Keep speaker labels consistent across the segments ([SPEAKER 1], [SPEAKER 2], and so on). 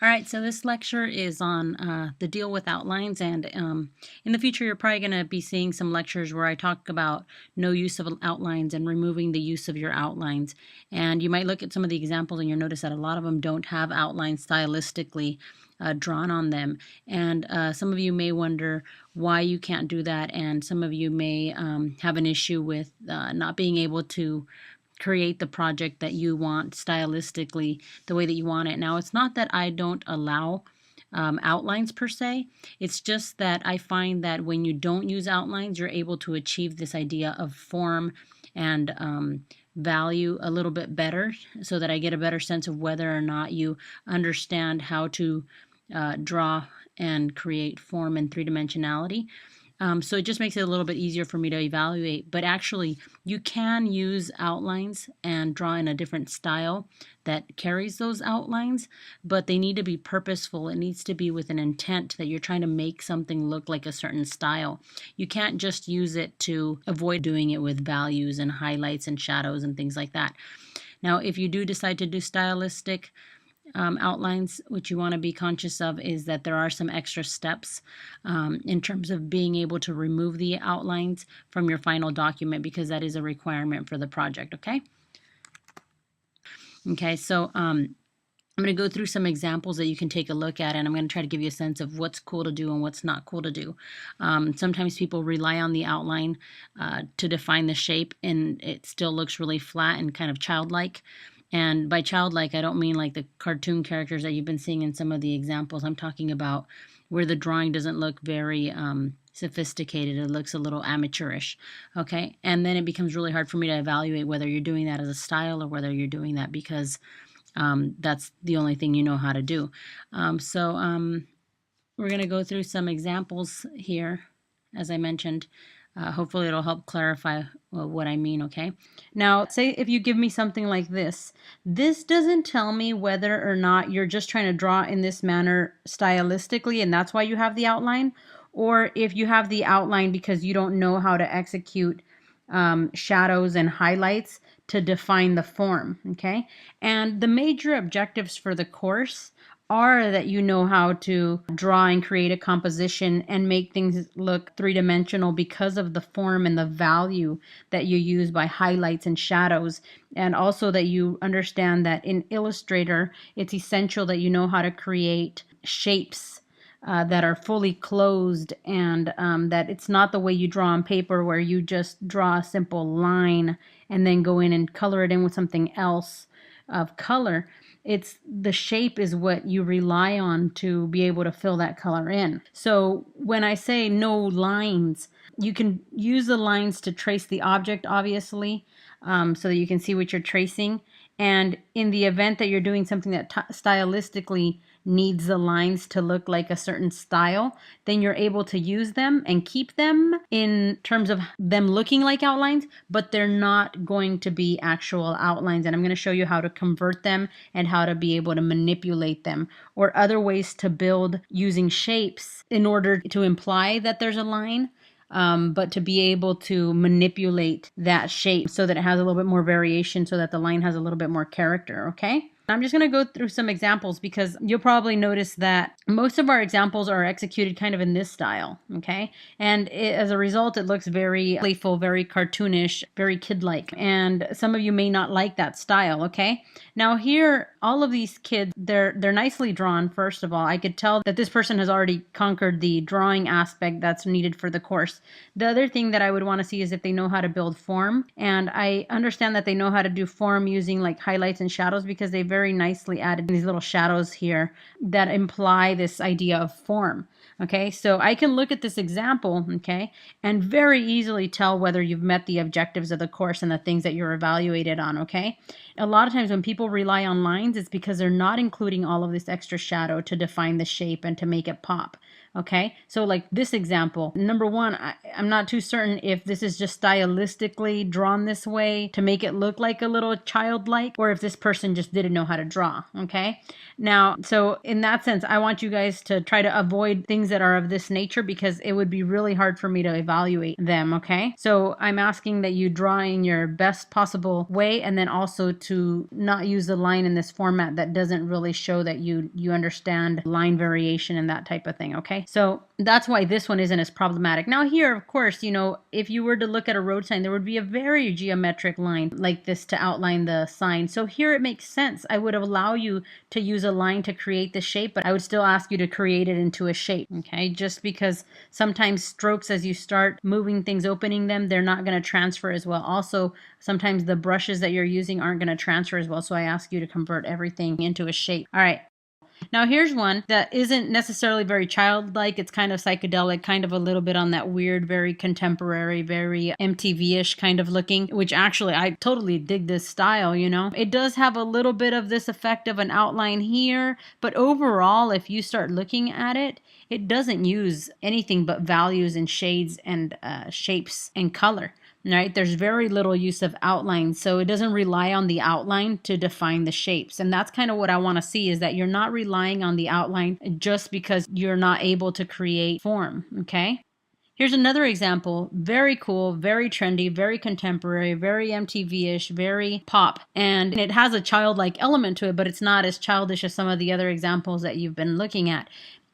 [SPEAKER 1] All right, so this lecture is on the deal with outlines, and in the future you're probably going to be seeing some lectures where I talk about no use of outlines and removing the use of your outlines. And you might look at some of the examples and you'll notice that a lot of them don't have outlines stylistically drawn on them. And some of you may wonder why you can't do that, and some of you may have an issue with not being able to create the project that you want stylistically the way that you want it. Now, it's not that I don't allow outlines per se. It's just that I find that when you don't use outlines, you're able to achieve this idea of form and value a little bit better, so that I get a better sense of whether or not you understand how to draw and create form and three-dimensionality. So it just makes it a little bit easier for me to evaluate. But actually, you can use outlines and draw in a different style that carries those outlines, but they need to be purposeful. It needs to be with an intent that you're trying to make something look like a certain style. You can't just use it to avoid doing it with values and highlights and shadows and things like that. Now, if you do decide to do stylistic outlines, what you want to be conscious of is that there are some extra steps in terms of being able to remove the outlines from your final document, because that is a requirement for the project. Okay, so I'm going to go through some examples that you can take a look at, and I'm going to try to give you a sense of what's cool to do and what's not cool to do. Sometimes people rely on the outline to define the shape, and it still looks really flat and kind of childlike. And by childlike, I don't mean like the cartoon characters that you've been seeing in some of the examples. I'm talking about where the drawing doesn't look very sophisticated. It looks a little amateurish, okay? And then it becomes really hard for me to evaluate whether you're doing that as a style or whether you're doing that because that's the only thing you know how to do. We're going to go through some examples here, as I mentioned. Hopefully it'll help clarify what I mean, okay? Now, say if you give me something like this. This doesn't tell me whether or not you're just trying to draw in this manner stylistically, and that's why you have the outline, or if you have the outline because you don't know how to execute shadows and highlights to define the form, okay? And the major objectives for the course are that you know how to draw and create a composition and make things look three-dimensional because of the form and the value that you use by highlights and shadows. And also that you understand that in Illustrator, it's essential that you know how to create shapes that are fully closed, and that it's not the way you draw on paper where you just draw a simple line and then go in and color it in with something else of color. It's the shape is what you rely on to be able to fill that color in. So when I say no lines, you can use the lines to trace the object, obviously, so that you can see what you're tracing. And in the event that you're doing something that stylistically needs the lines to look like a certain style, then you're able to use them and keep them in terms of them looking like outlines, but they're not going to be actual outlines. And I'm going to show you how to convert them and how to be able to manipulate them, or other ways to build using shapes in order to imply that there's a line. But to be able to manipulate that shape so that it has a little bit more variation, so that the line has a little bit more character, okay? I'm just going to go through some examples because you'll probably notice that most of our examples are executed kind of in this style, okay? And as a result, it looks very playful, very cartoonish, very kid-like. And some of you may not like that style, okay? Now here, all of these kids, they're nicely drawn, first of all. I could tell that this person has already conquered the drawing aspect that's needed for the course. The other thing that I would want to see is if they know how to build form. And I understand that they know how to do form using like highlights and shadows, because they very nicely added these little shadows here that imply this idea of form. Okay, so I can look at this example, okay, and very easily tell whether you've met the objectives of the course and the things that you're evaluated on, okay? A lot of times when people rely on lines, it's because they're not including all of this extra shadow to define the shape and to make it pop. Okay, so like this example, number one, I'm not too certain if this is just stylistically drawn this way to make it look like a little childlike, or if this person just didn't know how to draw. Okay, now, so in that sense, I want you guys to try to avoid things that are of this nature, because it would be really hard for me to evaluate them. Okay, so I'm asking that you draw in your best possible way, and then also to not use the line in this format that doesn't really show that you understand line variation and that type of thing, okay? So that's why this one isn't as problematic. Now here, of course, you know, if you were to look at a road sign, there would be a very geometric line like this to outline the sign. So here it makes sense. I would allow you to use a line to create the shape, but I would still ask you to create it into a shape, okay? Just because sometimes strokes, as you start moving things, opening them, they're not going to transfer as well. Also, sometimes the brushes that you're using aren't going to transfer as well. So I ask you to convert everything into a shape. All right. Now here's one that isn't necessarily very childlike. It's kind of psychedelic, kind of a little bit on that weird, very contemporary, very MTV-ish kind of looking, which actually I totally dig this style, you know. It does have a little bit of this effect of an outline here, but overall, if you start looking at it, it doesn't use anything but values and shades and shapes and color. Right? There's very little use of outline, so it doesn't rely on the outline to define the shapes. And that's kind of what I want to see, is that you're not relying on the outline just because you're not able to create form, okay? Here's another example. Very cool, very trendy, very contemporary, very MTV-ish, very pop. And it has a childlike element to it, but it's not as childish as some of the other examples that you've been looking at.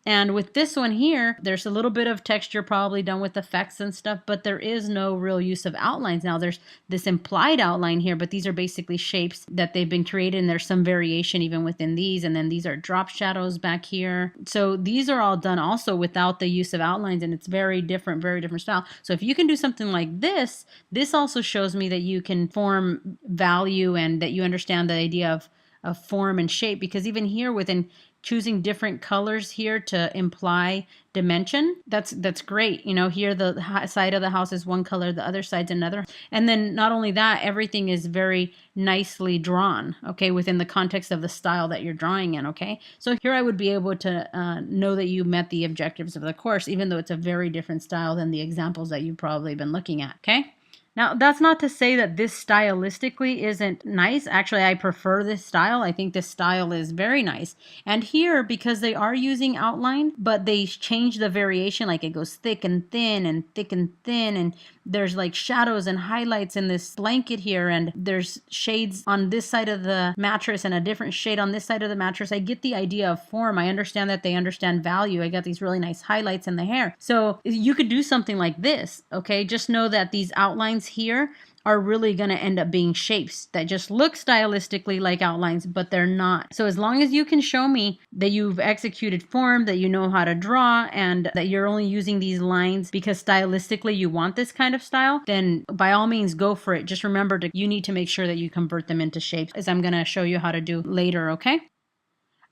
[SPEAKER 1] And with this one here, there's a little bit of texture probably done with effects and stuff, but there is no real use of outlines. Now there's this implied outline here, but these are basically shapes that they've been created, and there's some variation even within these. And then these are drop shadows back here. So these are all done also without the use of outlines, and it's very different style. So if you can do something like this, this also shows me that you can form value and that you understand the idea of form and shape, because even here within choosing different colors here to imply dimension, that's great. You know, here the side of the house is one color, the other side's another. And then not only that, everything is very nicely drawn, okay, within the context of the style that you're drawing in, okay? So here I would be able to know that you met the objectives of the course, even though it's a very different style than the examples that you've probably been looking at, okay? Now, that's not to say that this stylistically isn't nice. Actually, I prefer this style. I think this style is very nice. And here, because they are using outline, but they change the variation, like it goes thick and thin and thick and thin, and there's like shadows and highlights in this blanket here, and there's shades on this side of the mattress and a different shade on this side of the mattress. I get the idea of form. I understand that they understand value. I got these really nice highlights in the hair. So you could do something like this, okay? Just know that these outlines here are really going to end up being shapes that just look stylistically like outlines, but they're not. So as long as you can show me that you've executed form, that you know how to draw, and that you're only using these lines because stylistically you want this kind of style, then by all means go for it. Just remember, you need to make sure that you convert them into shapes, as I'm going to show you how to do later, okay?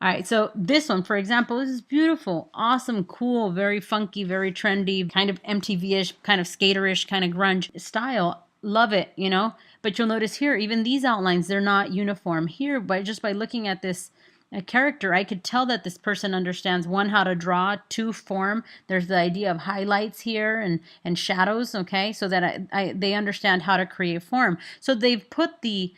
[SPEAKER 1] All right, so this one, for example, this is beautiful, awesome, cool, very funky, very trendy, kind of MTV-ish, kind of skaterish, kind of grunge style. Love it, you know? But you'll notice here, even these outlines, they're not uniform. Here, just by looking at this character, I could tell that this person understands, one, how to draw, two, form. There's the idea of highlights here and shadows, okay? So that they understand how to create form. So they've put the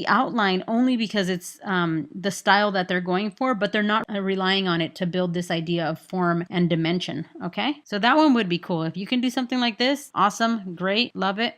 [SPEAKER 1] outline only because it's the style that they're going for, but they're not relying on it to build this idea of form and dimension, okay? So that one would be cool. If you can do something like this, awesome, great, love it.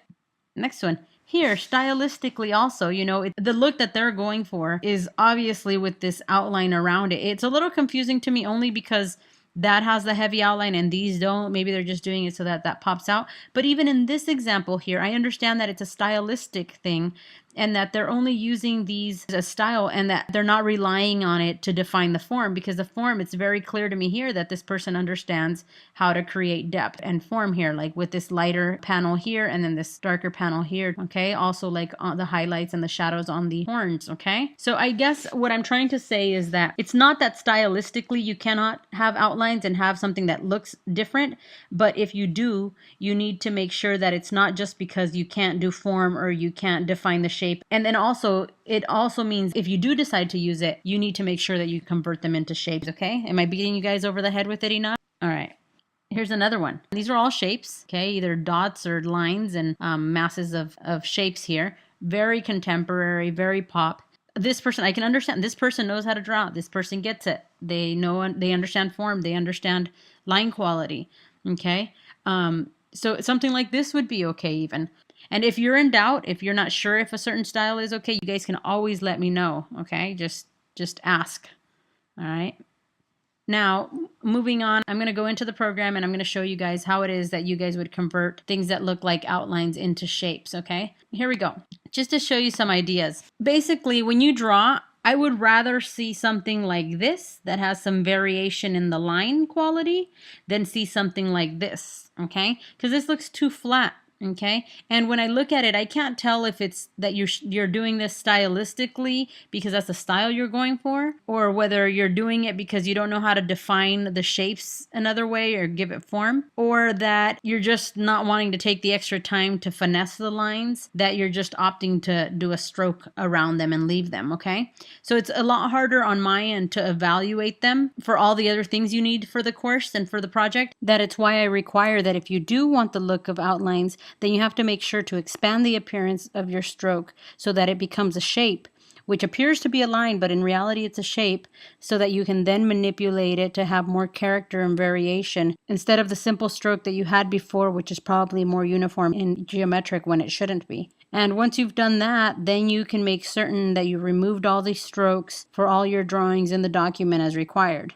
[SPEAKER 1] Next one. Here, stylistically also, you know, the look that they're going for is obviously with this outline around it. It's a little confusing to me only because that has the heavy outline and these don't. Maybe they're just doing it so that that pops out. But even in this example here, I understand that it's a stylistic thing and that they're only using these as a style and that they're not relying on it to define the form, because the form, it's very clear to me here that this person understands how to create depth and form here, like with this lighter panel here and then this darker panel here, okay? Also like the highlights and the shadows on the horns, okay? So I guess what I'm trying to say is that it's not that stylistically you cannot have outlines and have something that looks different, but if you do, you need to make sure that it's not just because you can't do form or you can't define the shape. And then also, it also means if you do decide to use it, you need to make sure that you convert them into shapes, okay? Am I beating you guys over the head with it enough? All right. Here's another one. These are all shapes, okay? Either dots or lines and masses of shapes here. Very contemporary, very pop. This person, I can understand. This person knows how to draw. This person gets it. They know, they understand form. They understand line quality, okay? So something like this would be okay even. And if you're in doubt, if you're not sure if a certain style is okay, you guys can always let me know, okay? Just ask, all right? Now, moving on, I'm going to go into the program and I'm going to show you guys how it is that you guys would convert things that look like outlines into shapes, okay? Here we go. Just to show you some ideas. Basically, when you draw, I would rather see something like this that has some variation in the line quality than see something like this, okay? Because this looks too flat. Okay, and when I look at it, I can't tell if it's that you're doing this stylistically because that's the style you're going for, or whether you're doing it because you don't know how to define the shapes another way or give it form, or that you're just not wanting to take the extra time to finesse the lines, that you're just opting to do a stroke around them and leave them, okay? So it's a lot harder on my end to evaluate them for all the other things you need for the course and for the project. That it's why I require that if you do want the look of outlines, then you have to make sure to expand the appearance of your stroke so that it becomes a shape, which appears to be a line, but in reality it's a shape, so that you can then manipulate it to have more character and variation instead of the simple stroke that you had before, which is probably more uniform and geometric when it shouldn't be. And once you've done that, then you can make certain that you removed all these strokes for all your drawings in the document as required.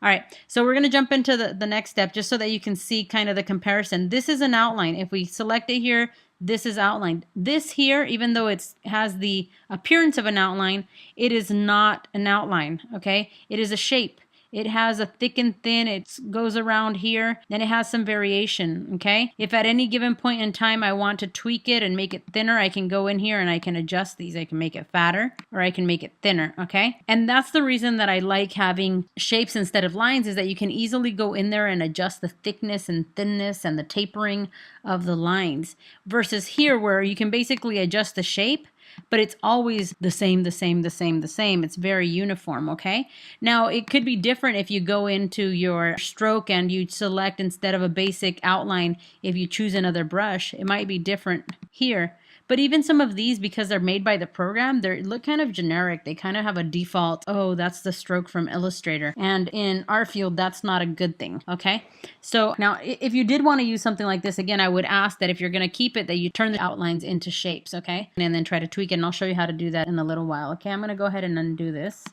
[SPEAKER 1] All right, so we're going to jump into the next step just so that you can see kind of the comparison. This is an outline. If we select it here, this is outlined. This here, even though it has the appearance of an outline, it is not an outline, okay? It is a shape. It has a thick and thin, it goes around here, then it has some variation, okay? If at any given point in time I want to tweak it and make it thinner, I can go in here and I can adjust these. I can make it fatter or I can make it thinner, okay? And that's the reason that I like having shapes instead of lines, is that you can easily go in there and adjust the thickness and thinness and the tapering of the lines, versus here where you can basically adjust the shape, but it's always the same. It's very uniform, okay? Now, it could be different if you go into your stroke and you select, instead of a basic outline, if you choose another brush, it might be different here. But even some of these, because they're made by the program, they look kind of generic. They kind of have a default, oh, that's the stroke from Illustrator. And in our field, that's not a good thing, okay? So now, if you did want to use something like this, again, I would ask that if you're going to keep it, that you turn the outlines into shapes, okay? And then try to tweak it, and I'll show you how to do that in a little while, okay? I'm going to go ahead and undo this,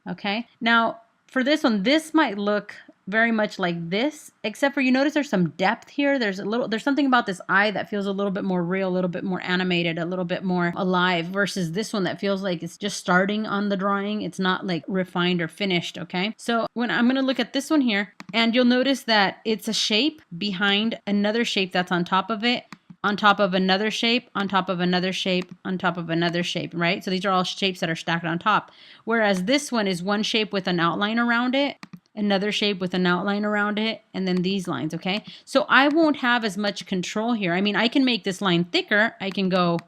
[SPEAKER 1] okay? Now, for this one, this might look very much like this, except for you notice there's some depth here. There's something about this eye that feels a little bit more real, a little bit more animated, a little bit more alive, versus this one that feels like it's just starting on the drawing. It's not like refined or finished, okay? So when I'm gonna look at this one here, and you'll notice that it's a shape behind another shape that's on top of it, on top of another shape, on top of another shape, on top of another shape, right? So these are all shapes that are stacked on top. Whereas this one is one shape with an outline around it, another shape with an outline around it, and then these lines, okay? So I won't have as much control here. I mean, I can make this line thicker. I can go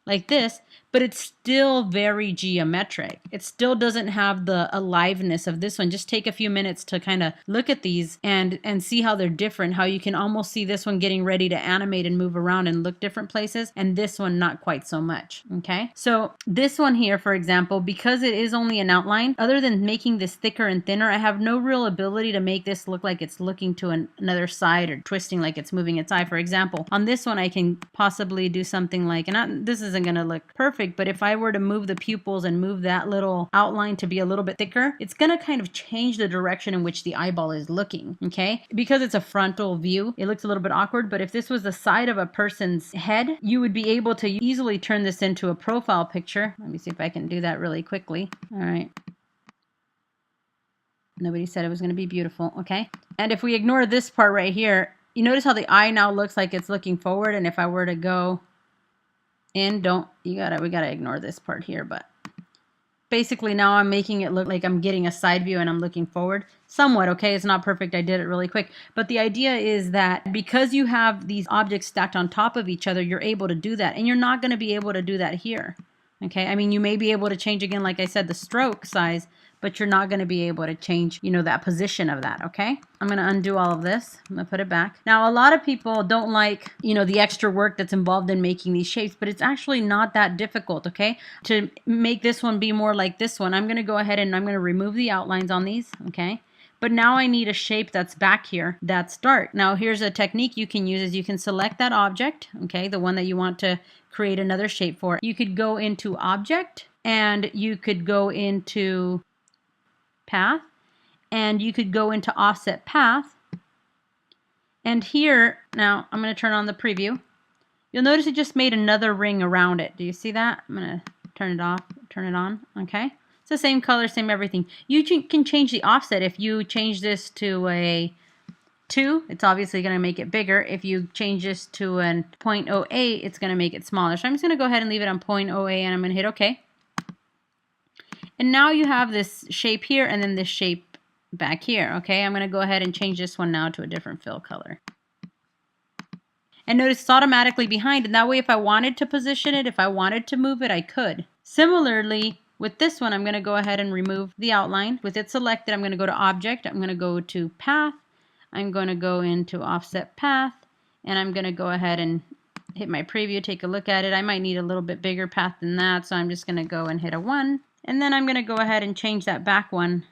[SPEAKER 1] like this, but it's still very geometric. It still doesn't have the aliveness of this one. Just take a few minutes to kind of look at these and see how they're different, how you can almost see this one getting ready to animate and move around and look different places, and this one not quite so much, okay? So this one here, for example, because it is only an outline, other than making this thicker and thinner, I have no real ability to make this look like it's looking to another side or twisting like it's moving its eye. For example, on this one, I can possibly do something like, and this isn't going to look perfect, but if I were to move the pupils and move that little outline to be a little bit thicker, it's going to kind of change the direction in which the eyeball is looking, okay? Because it's a frontal view, it looks a little bit awkward, but if this was the side of a person's head, you would be able to easily turn this into a profile picture. Let me see if I can do that really quickly. All right. Nobody said it was going to be beautiful, okay? And if we ignore this part right here, you notice how the eye now looks like it's looking forward, and if I were to go in, we gotta ignore this part here, but basically now I'm making it look like I'm getting a side view and I'm looking forward somewhat, okay? It's not perfect, I did it really quick, but the idea is that because you have these objects stacked on top of each other, you're able to do that, and you're not going to be able to do that here, okay? I mean, you may be able to change, again, like I said, the stroke size, but you're not going to be able to change, that position of that, okay? I'm going to undo all of this. I'm going to put it back. Now, a lot of people don't like, the extra work that's involved in making these shapes, but it's actually not that difficult, okay? To make this one be more like this one, I'm going to go ahead and I'm going to remove the outlines on these, okay? But now I need a shape that's back here that's dark. Now here's a technique you can use is you can select that object, okay, the one that you want to create another shape for. You could go into object and you could go into path and you could go into offset path. And here, now I'm going to turn on the preview. You'll notice it just made another ring around it. Do you see that? I'm going to turn it off, turn it on, okay? It's the same color, same everything. You can change the offset. If you change this to a 2, it's obviously going to make it bigger. If you change this to a 0.08, it's going to make it smaller. So I'm just going to go ahead and leave it on 0.08 and I'm going to hit OK. And now you have this shape here and then this shape back here, okay? I'm going to go ahead and change this one now to a different fill color. And notice it's automatically behind, and that way if I wanted to position it, if I wanted to move it, I could. Similarly, with this one, I'm going to go ahead and remove the outline. With it selected, I'm going to go to Object, I'm going to go to Path, I'm going to go into Offset Path, and I'm going to go ahead and hit my preview, take a look at it. I might need a little bit bigger path than that, so I'm just going to go and hit a 1. And then I'm going to go ahead and change that back one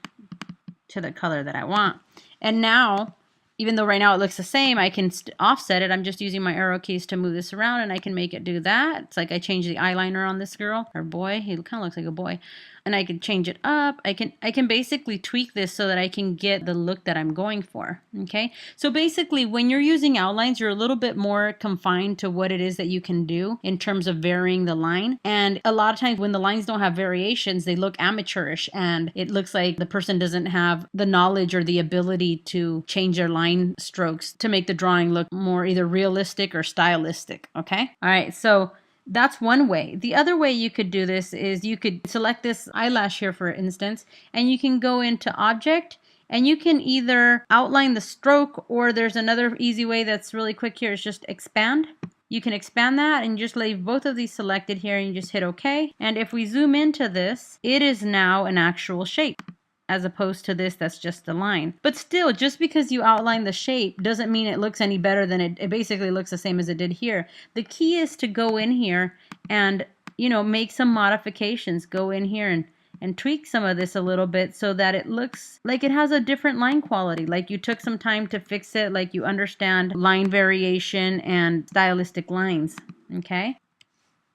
[SPEAKER 1] to the color that I want. And now, even though right now it looks the same, I can offset it. I'm just using my arrow keys to move this around and I can make it do that. It's like I changed the eyeliner on this girl or boy. He kind of looks like a boy. And I can change it up. I can basically tweak this so that I can get the look that I'm going for. Okay. So basically when you're using outlines, you're a little bit more confined to what it is that you can do in terms of varying the line. And a lot of times when the lines don't have variations, they look amateurish and it looks like the person doesn't have the knowledge or the ability to change their line strokes to make the drawing look more either realistic or stylistic. Okay. All right. So that's one way. The other way you could do this is you could select this eyelash here, for instance, and you can go into Object and you can either outline the stroke, or there's another easy way that's really quick here is just expand. You can expand that and just leave both of these selected here and you just hit OK. And if we zoom into this, it is now an actual shape, as opposed to this that's just a line. But still, just because you outline the shape doesn't mean it looks any better than it basically looks the same as it did here. The key is to go in here and, you know, make some modifications. Go in here and tweak some of this a little bit so that it looks like it has a different line quality, like you took some time to fix it, like you understand line variation and stylistic lines, okay?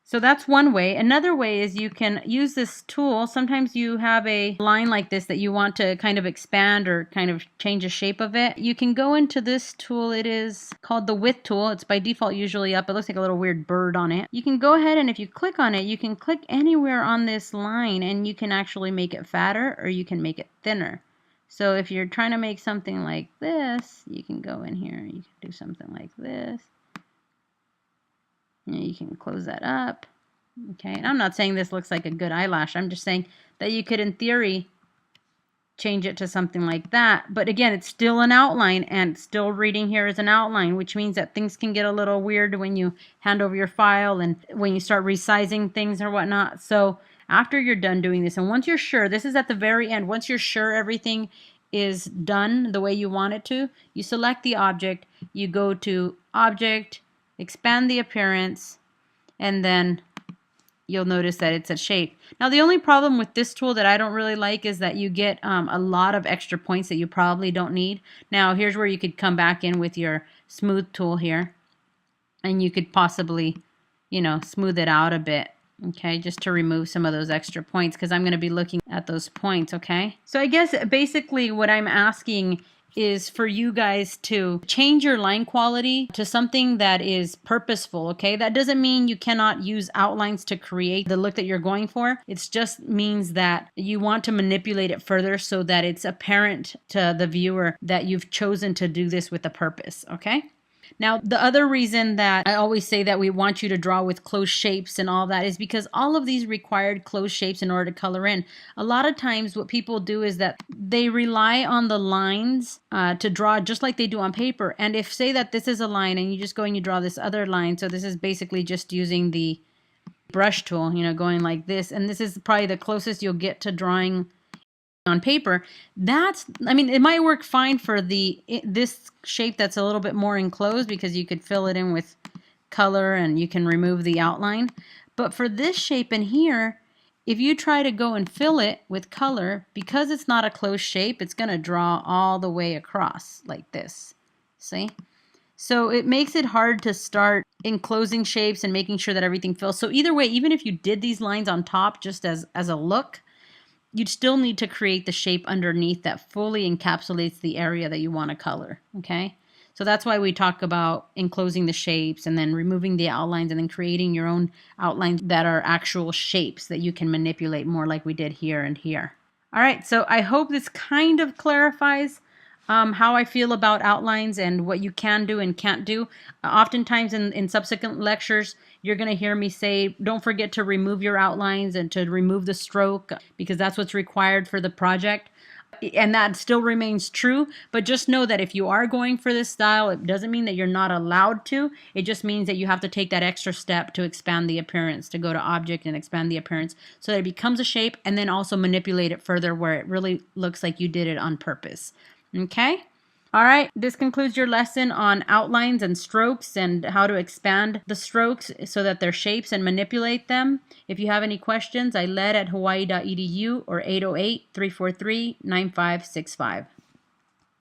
[SPEAKER 1] So that's one way. Another way is you can use this tool. Sometimes you have a line like this that you want to kind of expand or kind of change the shape of it. You can go into this tool. It is called the width tool. It's by default usually up. It looks like a little weird bird on it. You can go ahead and if you click on it, you can click anywhere on this line and you can actually make it fatter or you can make it thinner. So if you're trying to make something like this, you can go in here. You can do something like this. You can close that up. Okay, and I'm not saying this looks like a good eyelash. I'm just saying that you could, in theory, change it to something like that. But again, it's still an outline and still reading here as an outline, which means that things can get a little weird when you hand over your file and when you start resizing things or whatnot. So after you're done doing this, and once you're sure, this is at the very end, once you're sure everything is done the way you want it to, you select the object, you go to Object, expand the appearance, and then you'll notice that it's a shape. Now the only problem with this tool that I don't really like is that you get a lot of extra points that you probably don't need. Now here's where you could come back in with your smooth tool here and you could possibly, you know, smooth it out a bit. Okay, just to remove some of those extra points because I'm going to be looking at those points. Okay, so I guess basically what I'm asking is for you guys to change your line quality to something that is purposeful, okay? That doesn't mean you cannot use outlines to create the look that you're going for. It just means that you want to manipulate it further so that it's apparent to the viewer that you've chosen to do this with a purpose, okay? Now, the other reason that I always say that we want you to draw with closed shapes and all that is because all of these required closed shapes in order to color in. A lot of times what people do is that they rely on the lines to draw just like they do on paper. And if say that this is a line and you just go and you draw this other line, so this is basically just using the brush tool, you know, going like this. And this is probably the closest you'll get to drawing on paper. That's, I mean, it might work fine for this shape that's a little bit more enclosed because you could fill it in with color and you can remove the outline. But for this shape in here, if you try to go and fill it with color, because it's not a closed shape, it's going to draw all the way across like this. See? So it makes it hard to start enclosing shapes and making sure that everything fills. So either way, even if you did these lines on top just as a look, you'd still need to create the shape underneath that fully encapsulates the area that you want to color, okay? So that's why we talk about enclosing the shapes and then removing the outlines and then creating your own outlines that are actual shapes that you can manipulate more like we did here and here. All right, so I hope this kind of clarifies how I feel about outlines and what you can do and can't do. Oftentimes in subsequent lectures, you're going to hear me say, don't forget to remove your outlines and to remove the stroke because that's what's required for the project. And that still remains true, but just know that if you are going for this style, it doesn't mean that you're not allowed to. It just means that you have to take that extra step to expand the appearance, to go to object and expand the appearance so that it becomes a shape, and then also manipulate it further where it really looks like you did it on purpose. Okay? All right, this concludes your lesson on outlines and strokes and how to expand the strokes so that they're shapes and manipulate them. If you have any questions, I led at hawaii.edu or 808-343-9565.